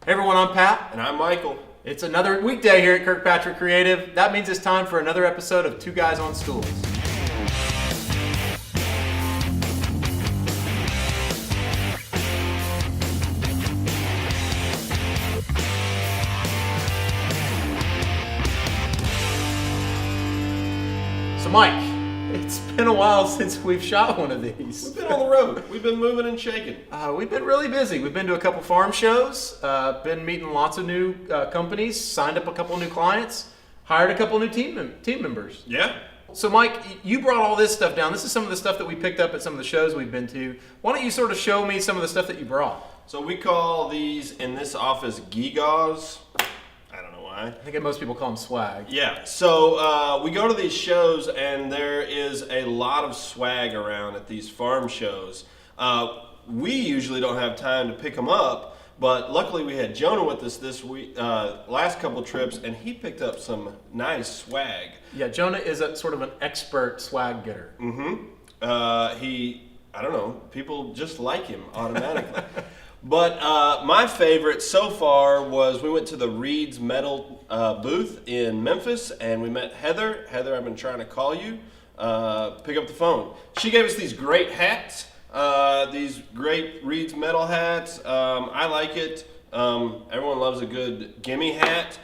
Everyone, I'm Pat. And I'm Michael. It's another weekday here at Kirkpatrick Creative. That means it's time for another episode of Two Guys on Stools. So Mike, it's been a while since we've shot one of these. We've been on the road. We've been moving and shaking. We've been really busy. We've been to a couple farm shows, been meeting lots of new companies, signed up a couple new clients, hired a couple new team members. Yeah. So Mike, you brought all this stuff down. This is some of the stuff that we picked up at some of the shows we've been to. Why don't you sort of show me some of the stuff that you brought? So we call these in this office geegaws. I don't know why. I think most people call them swag. Yeah. So we go to these shows and there is a lot of swag around at these farm shows. We usually don't have time to pick them up, but luckily we had Jonah with us this week, last couple trips, and he picked up some nice swag. Yeah, Jonah is a sort of an expert swag getter. I don't know, people just like him automatically. But my favorite so far was we went to the Reed's Metal booth in Memphis, and we met Heather. Heather, I've been trying to call you. Pick up the phone. She gave us these great hats, these great Reed's Metal hats. I like it. Everyone loves a good gimme hat.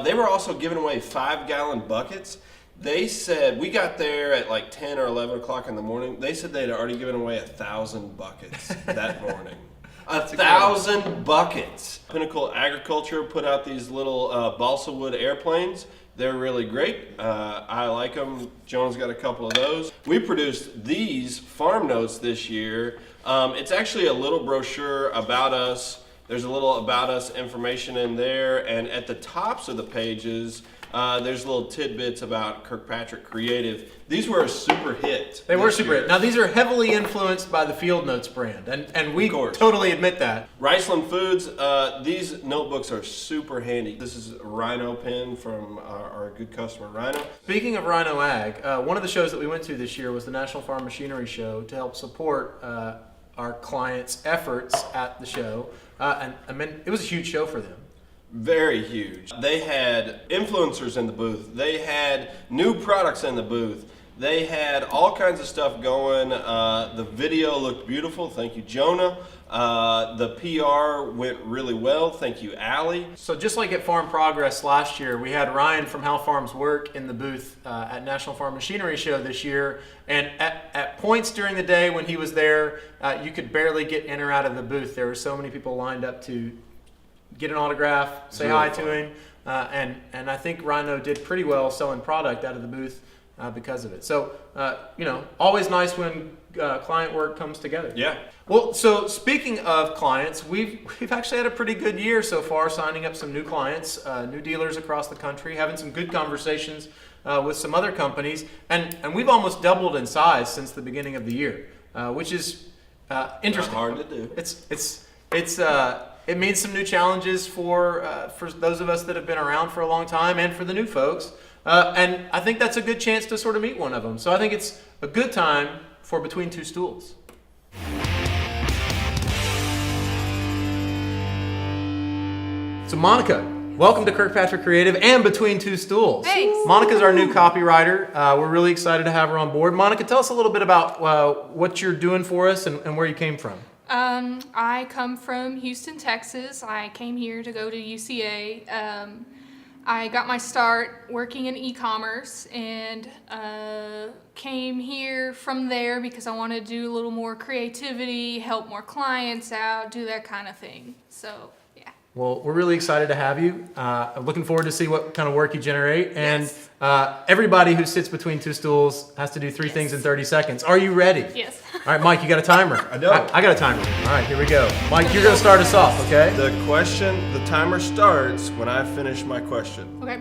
They were also giving away 5-gallon buckets. They said, we got there at like 10 or 11 o'clock in the morning. They said they'd already given away 1,000 buckets that morning. 1,000 buckets. Pinnacle Agriculture put out these little balsa wood airplanes. They're really great. I like them. Joan's got a couple of those. We produced these farm notes this year. It's actually a little brochure about us. There's a little about us information in there, and at the tops of the pages, there's little tidbits about Kirkpatrick Creative. These were a super hit. They were super hit. Now these are heavily influenced by the Field Notes brand, and we totally admit that. Riceland Foods, these notebooks are super handy. This is a Rhino pen from our good customer Rhino. Speaking of Rhino Ag, one of the shows that we went to this year was the National Farm Machinery Show to help support our clients' efforts at the show. And I mean, it was a huge show for them. Very huge. They had influencers in the booth. They had new products in the booth. They had all kinds of stuff going. The video looked beautiful. Thank you, Jonah. The PR went really well. Thank you, Allie. So just like at Farm Progress last year, we had Ryan from How Farms Work in the booth at National Farm Machinery Show this year. And at points during the day when he was there, you could barely get in or out of the booth. There were so many people lined up to get an autograph, say hi to him. And I think Rhino did pretty well selling product out of the booth because of it. So, always nice when client work comes together. Yeah. Well, so speaking of clients, we've actually had a pretty good year so far, signing up some new clients, new dealers across the country, having some good conversations with some other companies, and we've almost doubled in size since the beginning of the year, which is interesting. Not hard to do. It means some new challenges for those of us that have been around for a long time, and for the new folks. And I think that's a good chance to sort of meet one of them. So I think it's a good time for Between Two Stools. So Monica, welcome to Kirkpatrick Creative and Between Two Stools. Thanks. Monica's our new copywriter. We're really excited to have her on board. Monica, tell us a little bit about what you're doing for us and where you came from. I come from Houston, Texas. I came here to go to UCA. I got my start working in e-commerce and came here from there because I wanted to do a little more creativity, help more clients out, do that kind of thing. So, yeah. Well, we're really excited to have you. I'm looking forward to see what kind of work you generate. And Yes. Everybody who sits between two stools has to do three things in 30 seconds. Are you ready? Yes. All right, Mike, you got a timer? I know. I got a timer. All right, here we go. Mike, you're going to start us off, okay? The timer starts when I finish my question. Okay.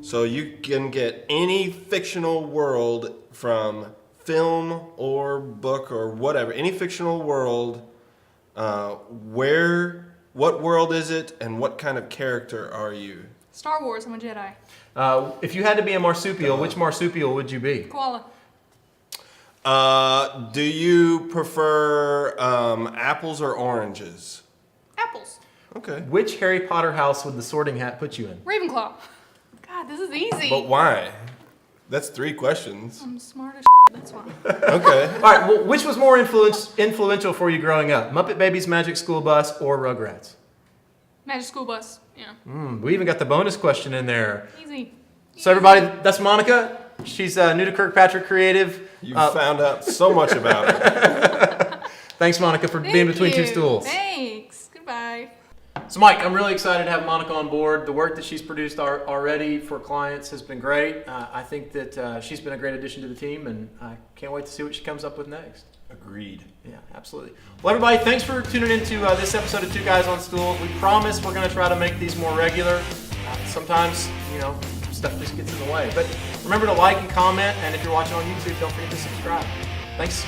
So you can get any fictional world from film or book or whatever, any fictional world. What world is it, and what kind of character are you? Star Wars, I'm a Jedi. If you had to be a marsupial, which marsupial would you be? Koala. Do you prefer apples or oranges? Apples. Okay. Which Harry Potter house would the Sorting Hat put you in? Ravenclaw. God, this is easy. But why? That's 3 questions. I'm smart as that's why. Okay. All right, well, which was more influential for you growing up? Muppet Babies Magic School Bus or Rugrats? Magic School Bus. Yeah. We even got the bonus question in there. Easy. So everybody, that's Monica. She's new to Kirkpatrick Creative. You found out so much about her. Thanks, Monica, for being between two stools. Thanks. Goodbye. So, Mike, I'm really excited to have Monica on board. The work that she's produced already for clients has been great. I think that she's been a great addition to the team, and I can't wait to see what she comes up with next. Agreed. Yeah, absolutely. Well, everybody, thanks for tuning into this episode of Two Guys on Stools. We promise we're going to try to make these more regular. Sometimes, stuff just gets in the way. But remember to like and comment, and if you're watching on YouTube, don't forget to subscribe. Thanks.